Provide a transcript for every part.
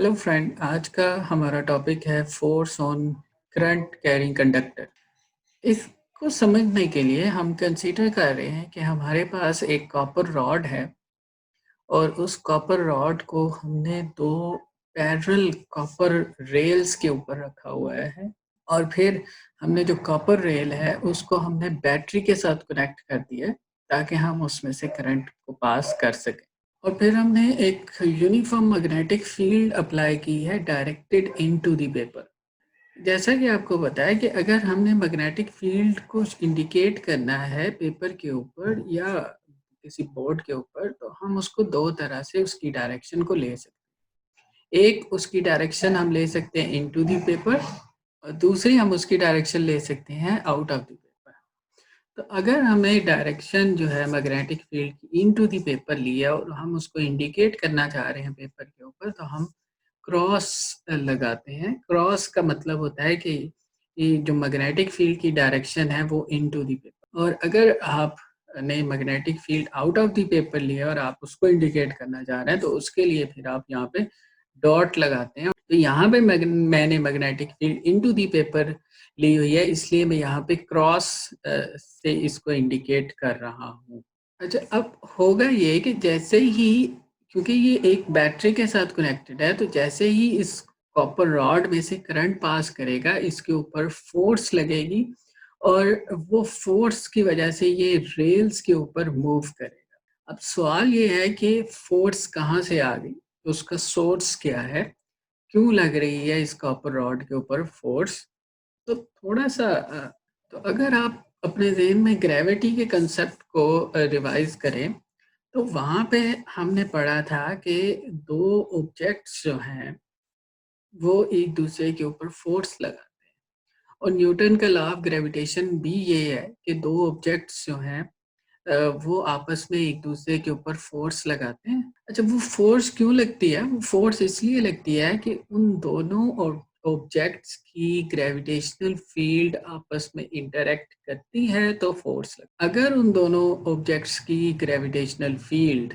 Hello friend, आज का हमारा टॉपिक है force on current carrying conductor. इसको समझने के लिए हम कंसीडर कर रहे हैं कि हमारे पास एक कॉपर रॉड है और उस कॉपर रॉड को हमने दो पैरेलल कॉपर रेल्स के ऊपर रखा हुआ है और फिर हमने जो कॉपर रेल है उसको हमने बैटरी के साथ कनेक्ट कर दिया है ताकि हम उसमें से करंट को पास कर सकें। और फिर हमने एक यूनिफॉर्म मैग्नेटिक फील्ड अप्लाई की है डायरेक्टेड इनटू द पेपर। जैसा कि आपको बताया कि अगर हमने मैग्नेटिक फील्ड को इंडिकेट करना है पेपर के ऊपर या किसी बोर्ड के ऊपर, तो हम उसको दो तरह से उसकी डायरेक्शन को ले सकते हैं। एक उसकी डायरेक्शन हम ले सकते हैं इनटू द पेपर और दूसरी हम उसकी डायरेक्शन ले सकते हैं आउट ऑफ द पेपर। तो अगर हमें डायरेक्शन जो है मैग्नेटिक फील्ड की इनटू द पेपर लिया और हम उसको इंडिकेट करना चाह रहे हैं पेपर के ऊपर, तो हम क्रॉस लगाते हैं। क्रॉस का मतलब होता है कि ये जो मैग्नेटिक फील्ड की डायरेक्शन है वो इनटू द पेपर। और अगर आपने magnetic field out of the paper लिया और आप उसको इंडिकेट करना चाह रहे हैं, तो उसके लिए फिर आप यहाँ पे डॉट लगाते हैं। तो यहाँ पे मैंने magnetic field into the paper ली हुई है, इसलिए मैं यहाँ पे क्रॉस से इसको इंडिकेट कर रहा हूँ। अच्छा, अब होगा ये कि जैसे ही, क्योंकि ये एक बैटरी के साथ कनेक्टेड है, तो जैसे ही इस कॉपर रॉड में से करंट पास करेगा, इसके ऊपर फोर्स लगेगी और वो फोर्स की वजह से ये रेल्स के ऊपर मूव करेगा। अब सवाल ये है कि फोर्स कहाँ से आ गई, तो उसका सोर्स क्या है, क्यों लग रही है इस कॉपर रॉड के ऊपर फोर्स। तो थोड़ा सा तो अगर आप अपने ज़हन में ग्रेविटी के कंसेप्ट को रिवाइज करें, तो वहाँ पे हमने पढ़ा था कि दो ऑब्जेक्ट्स जो हैं वो एक दूसरे के ऊपर फोर्स लगाते हैं और न्यूटन का लॉ ऑफ ग्रेविटेशन भी ये है कि दो ऑब्जेक्ट्स जो हैं वो आपस में एक दूसरे के ऊपर फोर्स लगाते हैं। अच्छा, वो फोर्स क्यों लगती है? वो फोर्स इसलिए लगती है कि उन दोनों ऑब्जेक्ट्स की ग्रेविटेशनल फील्ड आपस में इंटरेक्ट करती है तो फोर्स लगती है। अगर उन दोनों ऑब्जेक्ट्स की ग्रेविटेशनल फील्ड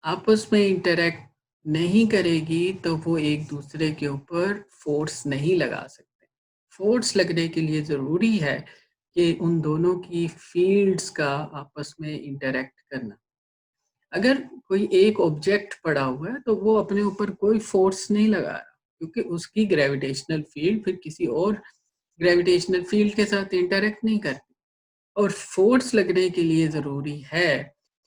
आपस में इंटरेक्ट नहीं करेगी तो वो एक दूसरे के ऊपर फोर्स नहीं लगा सकते। फोर्स लगने के लिए ज़रूरी है कि उन दोनों की फील्ड्स का आपस में इंटरेक्ट करना। अगर कोई एक ऑब्जेक्ट पड़ा हुआ है तो वो अपने ऊपर कोई फोर्स नहीं लगा रहा, क्योंकि उसकी ग्रेविटेशनल फील्ड फिर किसी और ग्रेविटेशनल फील्ड के साथ इंटरेक्ट नहीं करती। और फोर्स लगने के लिए ज़रूरी है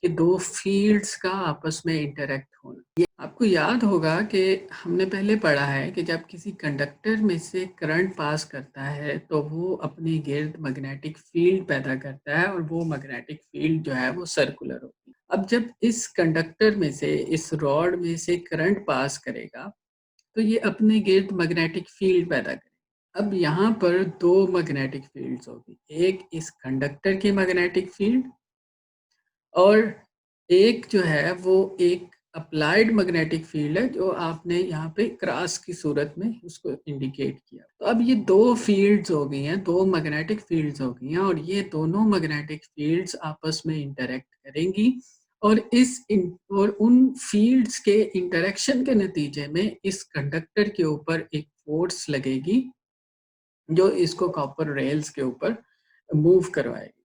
कि दो फील्ड्स का आपस में इंटरेक्ट होना। ये आपको याद होगा कि हमने पहले पढ़ा है कि जब किसी कंडक्टर में से करंट पास करता है तो वो अपने गिर्द मैग्नेटिक फील्ड पैदा करता है और वो मैग्नेटिक फील्ड जो है वो सर्कुलर होती है। अब जब इस कंडक्टर में से, इस रॉड में से करंट पास करेगा, तो ये अपने गिर्द मैग्नेटिक फील्ड पैदा करेगा। अब यहाँ पर दो मैग्नेटिक फील्ड्स होगी, एक इस कंडक्टर की मैग्नेटिक फील्ड और एक जो है वो एक अप्लाइड मैग्नेटिक फील्ड है जो आपने यहाँ पे क्रॉस की सूरत में उसको इंडिकेट किया। तो अब ये दो फील्ड्स हो गई हैं, दो मैग्नेटिक फील्ड्स हो गई हैं और ये दोनों मैग्नेटिक फील्ड्स आपस में इंटरेक्ट करेंगी और और उन फील्ड्स के इंटरेक्शन के नतीजे में इस कंडक्टर के ऊपर एक फोर्स लगेगी जो इसको कॉपर रेल्स के ऊपर मूव करवाएगी।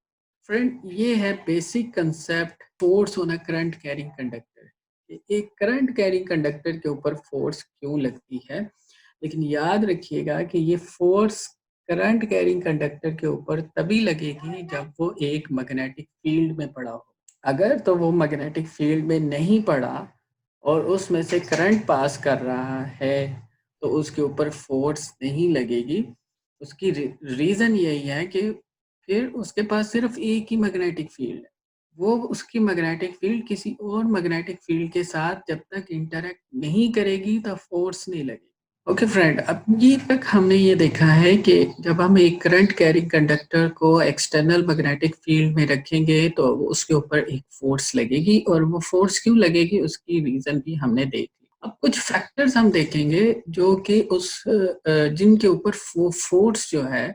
फ्रेंड, ये है basic concept force on a current carrying conductor. एक करंट कैरिंग कंडक्टर के ऊपर फोर्स क्यों लगती है, लेकिन याद रखिएगा कि ये फोर्स करंट कैरिंग कंडक्टर के ऊपर तभी लगेगी जब वो एक मैग्नेटिक फील्ड में पड़ा हो। अगर तो वो मैग्नेटिक फील्ड में नहीं पड़ा और उसमें से करंट पास कर रहा है तो उसके ऊपर फोर्स नहीं लगेगी। उसकी रीज़न यही है कि फिर उसके पास सिर्फ एक ही मैग्नेटिक फील्ड है। वो उसकी मैग्नेटिक फील्ड किसी और मैग्नेटिक फील्ड के साथ जब तक इंटरेक्ट नहीं करेगी तो फोर्स नहीं लगेगी। ओके फ्रेंड, अब ये तक हमने ये देखा है कि जब हम एक करंट कैरिंग कंडक्टर को एक्सटर्नल मैग्नेटिक फील्ड में रखेंगे तो उसके ऊपर एक फोर्स लगेगी और वो फोर्स क्यों लगेगी उसकी रीज़न भी हमने देख ली। अब कुछ फैक्टर्स हम देखेंगे जो कि जिनके ऊपर फोर्स जो है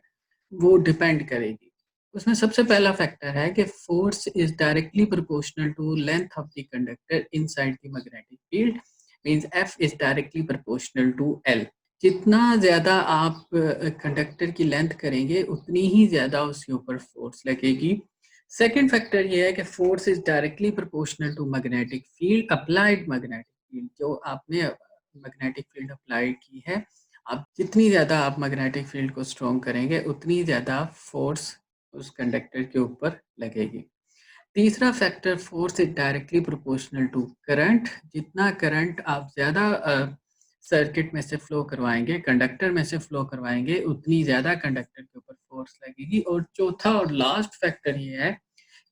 वो डिपेंड करेगी। उसमें सबसे पहला फैक्टर है कि force is directly proportional to length of the conductor inside the magnetic field. Means F is directly proportional to L. जितना ज़्यादा आप कंडक्टर की लेंथ करेंगे उतनी ही ज़्यादा उसके ऊपर फोर्स लगेगी। सेकंड फैक्टर ये है कि force is directly proportional to magnetic field, applied magnetic field, जो आपने मैग्नेटिक फील्ड अप्लाई की है। आप जितनी ज़्यादा आप मैग्नेटिक फील्ड को स्ट्रॉन्ग करेंगे उतनी ज़्यादा फोर्स उस कंडक्टर के ऊपर लगेगी। तीसरा factor, force is directly proportional to current. जितना करंट आप ज़्यादा सर्किट में से फ्लो करवाएंगे, कंडक्टर में से फ्लो करवाएंगे, उतनी ज़्यादा कंडक्टर के ऊपर फोर्स लगेगी। और चौथा और लास्ट फैक्टर ये है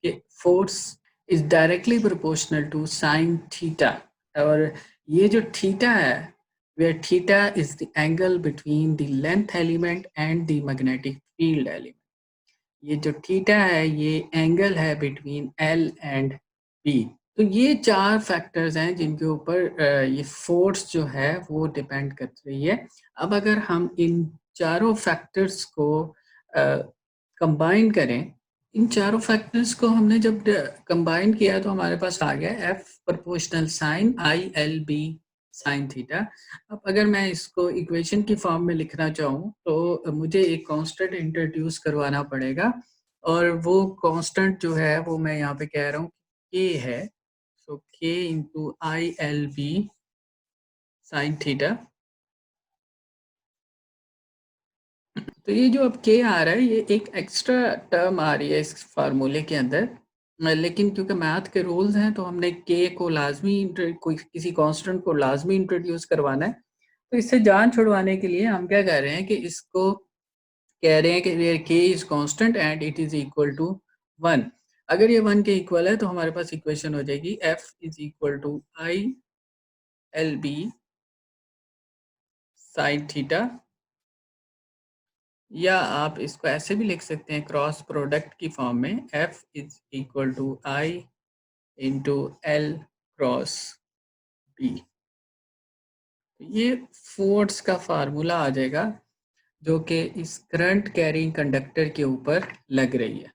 कि force is directly proportional to sine theta. और ये जो थीटा है, where theta is the angle between the length element and the magnetic field element। ये जो थीटा है ये एंगल है बिटवीन एल एंड बी। तो ये चार फैक्टर्स हैं जिनके ऊपर ये फोर्स जो है वो डिपेंड कर रही है। अब अगर हम इन चारों फैक्टर्स को कंबाइन करें, इन चारों फैक्टर्स को हमने जब कंबाइन किया तो हमारे पास आ गया F proportional sine I L B sine theta. अब अगर मैं इसको इक्वेशन की फॉर्म में लिखना चाहूँ तो मुझे एक कांस्टेंट इंट्रोड्यूस करवाना पड़ेगा, और वो कांस्टेंट जो है वो मैं यहाँ पे कह रहा हूँ के है। So k into I L B sine theta. तो ये जो अब के आ रहा है ये एक एक्स्ट्रा टर्म आ रही है इस फार्मूले के अंदर। लेकिन क्योंकि मैथ के रूल्स हैं तो हमने के को लाजमी कोई किसी कांस्टेंट को लाजमी इंट्रोड्यूस करवाना है। तो इससे जान छुड़वाने के लिए हम क्या कर रहे हैं कि इसको कह रहे हैं कि k is constant and it is equal to 1। अगर ये 1 के इक्वल है तो हमारे पास इक्वेशन हो जाएगी F is equal to I L B sine theta, या आप इसको ऐसे भी लिख सकते हैं क्रॉस प्रोडक्ट की फॉर्म में, F is equal to I into L cross B. ये फोर्स का फार्मूला आ जाएगा जो कि इस करंट कैरिंग कंडक्टर के ऊपर लग रही है।